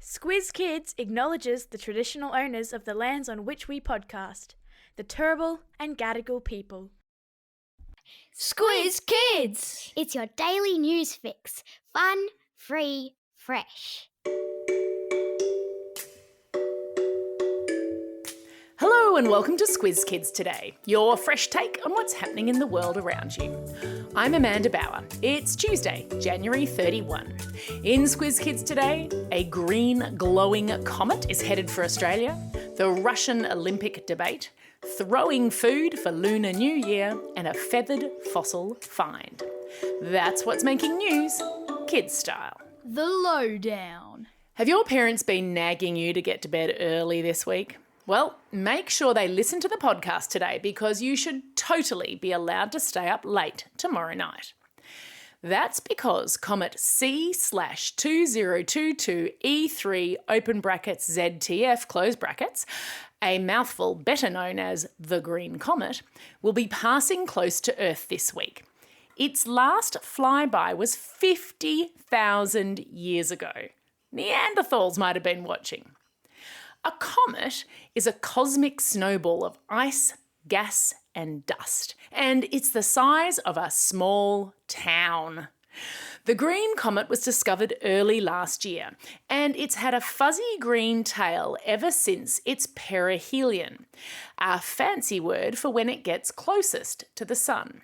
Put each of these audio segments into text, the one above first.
Squiz Kids acknowledges the traditional owners of the lands on which we podcast, the Turrbal and Gadigal people. Squiz Kids! It's your daily news fix. Fun, free, fresh. Hello and welcome to Squiz Kids Today, your fresh take on what's happening in the world around you. I'm Amanda Bauer. It's Tuesday, January 31. In Squiz Kids Today, a green glowing comet is headed for Australia, the Russian Olympic debate, throwing food for Lunar New Year, and a feathered fossil find. That's what's making news, kids style. The lowdown. Have your parents been nagging you to get to bed early this week? Well, make sure they listen to the podcast today because you should totally be allowed to stay up late tomorrow night. That's because comet C/2022E3 open brackets ZTF close brackets, a mouthful better known as the Green Comet, will be passing close to Earth this week. Its last flyby was 50,000 years ago. Neanderthals might have been watching. A comet is a cosmic snowball of ice, gas, and dust, and it's the size of a small town. The Green Comet was discovered early last year, and it's had a fuzzy green tail ever since its perihelion, a fancy word for when it gets closest to the sun.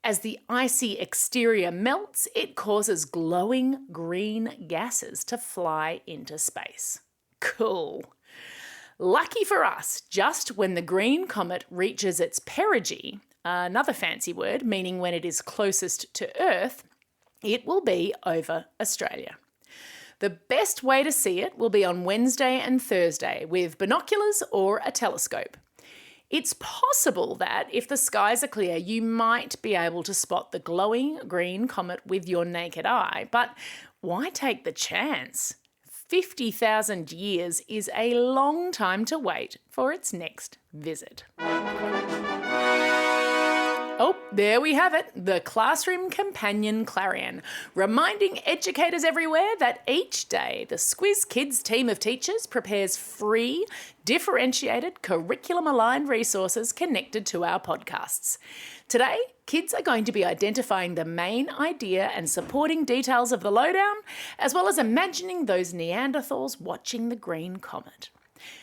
As the icy exterior melts, it causes glowing green gases to fly into space. Cool. Lucky for us, just when the Green Comet reaches its perigee, another fancy word meaning when it is closest to Earth, it will be over Australia. The best way to see it will be on Wednesday and Thursday with binoculars or a telescope. It's possible that if the skies are clear, you might be able to spot the glowing Green Comet with your naked eye, but why take the chance? 50,000 years is a long time to wait for its next visit. Oh, there we have it, the classroom companion clarion, reminding educators everywhere that each day the Squiz Kids team of teachers prepares free, differentiated, curriculum-aligned resources connected to our podcasts. Today, kids are going to be identifying the main idea and supporting details of the lowdown, as well as imagining those Neanderthals watching the Green Comet.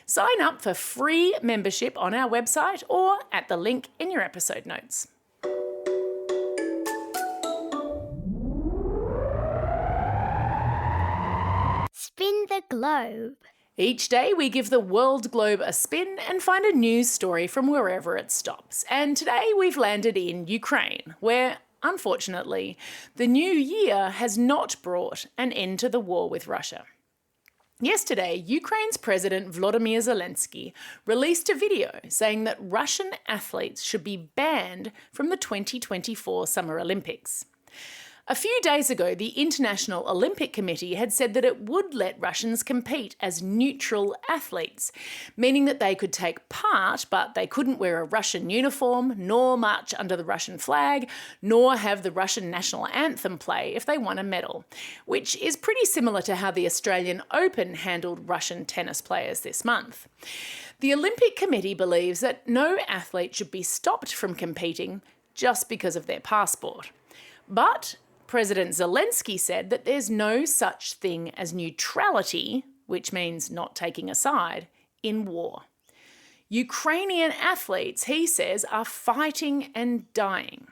Sign up for free membership on our website or at the link in your episode notes. Spin the globe. Each day we give the world globe a spin and find a news story from wherever it stops. And today we've landed in Ukraine, where, unfortunately, the new year has not brought an end to the war with Russia. Yesterday, Ukraine's President Volodymyr Zelensky released a video saying that Russian athletes should be banned from the 2024 Summer Olympics. A few days ago, the International Olympic Committee had said that it would let Russians compete as neutral athletes, meaning that they could take part, but they couldn't wear a Russian uniform, nor march under the Russian flag, nor have the Russian national anthem play if they won a medal, which is pretty similar to how the Australian Open handled Russian tennis players this month. The Olympic Committee believes that no athlete should be stopped from competing just because of their passport. But President Zelensky said that there's no such thing as neutrality, which means not taking a side, in war. Ukrainian athletes, he says, are fighting and dying.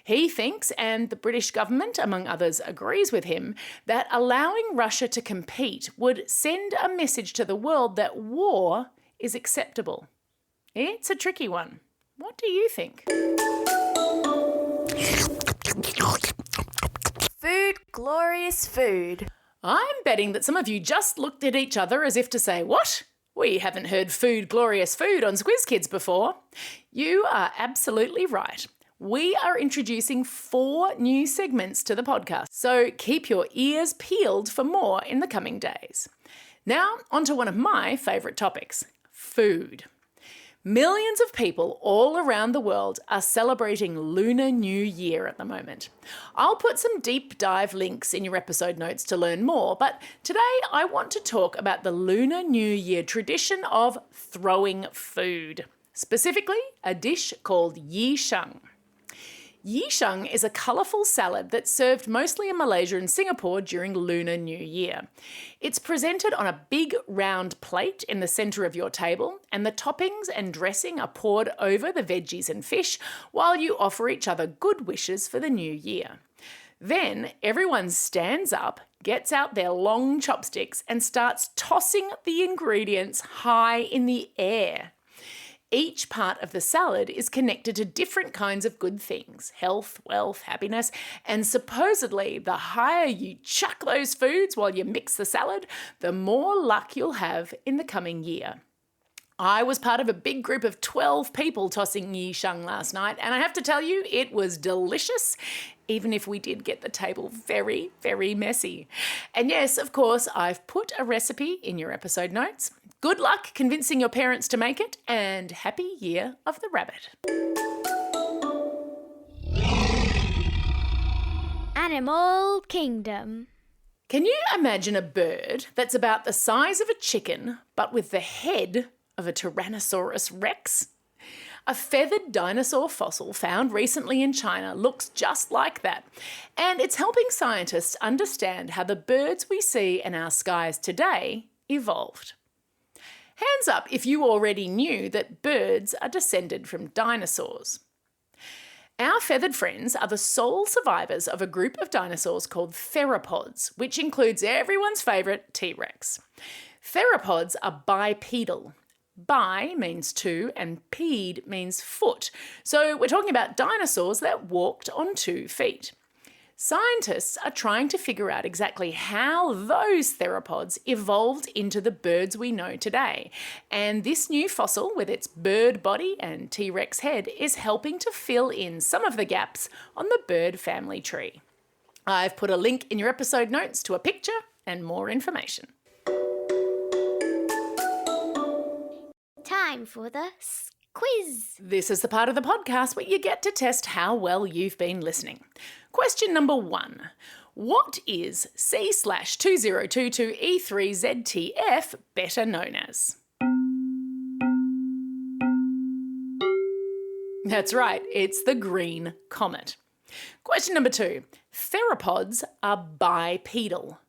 He thinks, and the British government, among others, agrees with him, that allowing Russia to compete would send a message to the world that war is acceptable. It's a tricky one. What do you think? Food, glorious food. I'm betting that some of you just looked at each other as if to say, what? We haven't heard food, glorious food on Squiz Kids before. You are absolutely right. We are introducing 4 new segments to the podcast, so keep your ears peeled for more in the coming days. Now, on to one of my favourite topics, food. Millions of people all around the world are celebrating Lunar New Year at the moment. I'll put some deep dive links in your episode notes to learn more, but today I want to talk about the Lunar New Year tradition of throwing food, specifically a dish called yi sheng. Yi sheng is a colourful salad that's served mostly in Malaysia and Singapore during Lunar New Year. It's presented on a big round plate in the centre of your table, and the toppings and dressing are poured over the veggies and fish while you offer each other good wishes for the new year. Then everyone stands up, gets out their long chopsticks and starts tossing the ingredients high in the air. Each part of the salad is connected to different kinds of good things, health, wealth, happiness, and supposedly the higher you chuck those foods while you mix the salad, the more luck you'll have in the coming year. I was part of a big group of 12 people tossing yi sheng last night, and I have to tell you, it was delicious, even if we did get the table very, very messy. And yes, of course, I've put a recipe in your episode notes. Good luck convincing your parents to make it, and happy Year of the Rabbit. Animal Kingdom. Can you imagine a bird that's about the size of a chicken, but with the head of a Tyrannosaurus Rex? A feathered dinosaur fossil found recently in China looks just like that, and it's helping scientists understand how the birds we see in our skies today evolved. Hands up if you already knew that birds are descended from dinosaurs. Our feathered friends are the sole survivors of a group of dinosaurs called theropods, which includes everyone's favourite T-Rex. Theropods are bipedal. Bi means two and ped means foot, so we're talking about dinosaurs that walked on 2 feet. Scientists are trying to figure out exactly how those theropods evolved into the birds we know today. And this new fossil, with its bird body and T-Rex head, is helping to fill in some of the gaps on the bird family tree. I've put a link in your episode notes to a picture and more information. Time for the quiz. This is the part of the podcast where you get to test how well you've been listening. Question number 1. What is C/2022E3ZTF better known as? That's right, it's the green comet. Question number 2. Theropods are bipedal.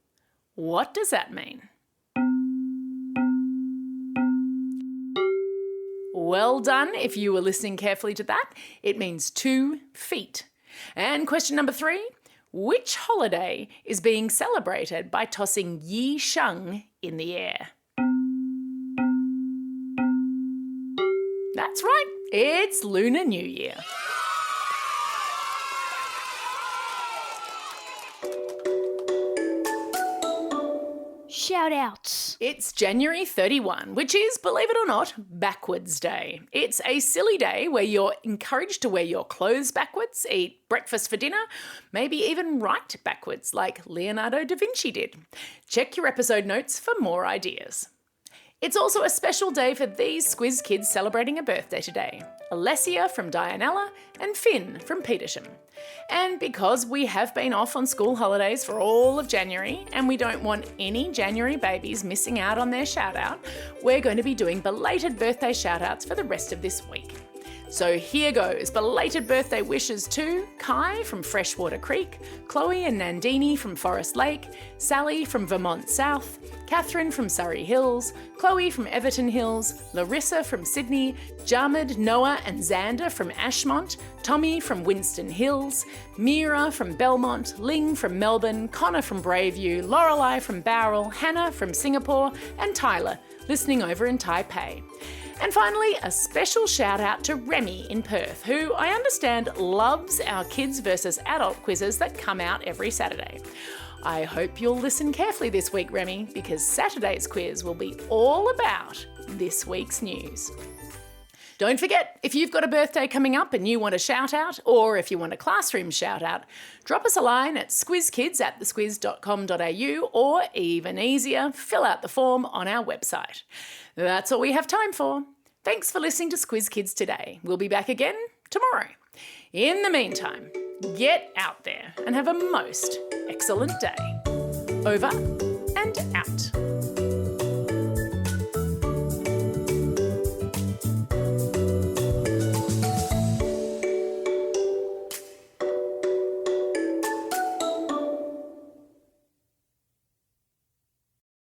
What does that mean? Well done if you were listening carefully to that. It means 2 feet. And question number 3, which holiday is being celebrated by tossing yi sheng in the air? That's right, it's Lunar New Year. Shout outs. It's January 31, which is, believe it or not, Backwards Day. It's a silly day where you're encouraged to wear your clothes backwards, eat breakfast for dinner, maybe even write backwards like Leonardo da Vinci did. Check your episode notes for more ideas. It's also a special day for these Squiz Kids celebrating a birthday today. Alessia from Dianella and Finn from Petersham. And because we have been off on school holidays for all of January and we don't want any January babies missing out on their shout out, we're going to be doing belated birthday shout outs for the rest of this week. So here goes. Belated birthday wishes to Kai from Freshwater Creek, Chloe and Nandini from Forest Lake, Sally from Vermont South, Catherine from Surrey Hills, Chloe from Everton Hills, Larissa from Sydney, Jarmid, Noah and Xander from Ashmont, Tommy from Winston Hills, Mira from Belmont, Ling from Melbourne, Connor from Braveview, Lorelei from Bowral, Hannah from Singapore and Tyler, listening over in Taipei. And finally, a special shout out to Remy in Perth, who I understand loves our kids versus adult quizzes that come out every Saturday. I hope you'll listen carefully this week, Remy, because Saturday's quiz will be all about this week's news. Don't forget, if you've got a birthday coming up and you want a shout out, or if you want a classroom shout out, drop us a line at squizkids@thesquiz.com.au, or even easier, fill out the form on our website. That's all we have time for. Thanks for listening to Squiz Kids today. We'll be back again tomorrow. In the meantime, get out there and have a most excellent day. Over and out.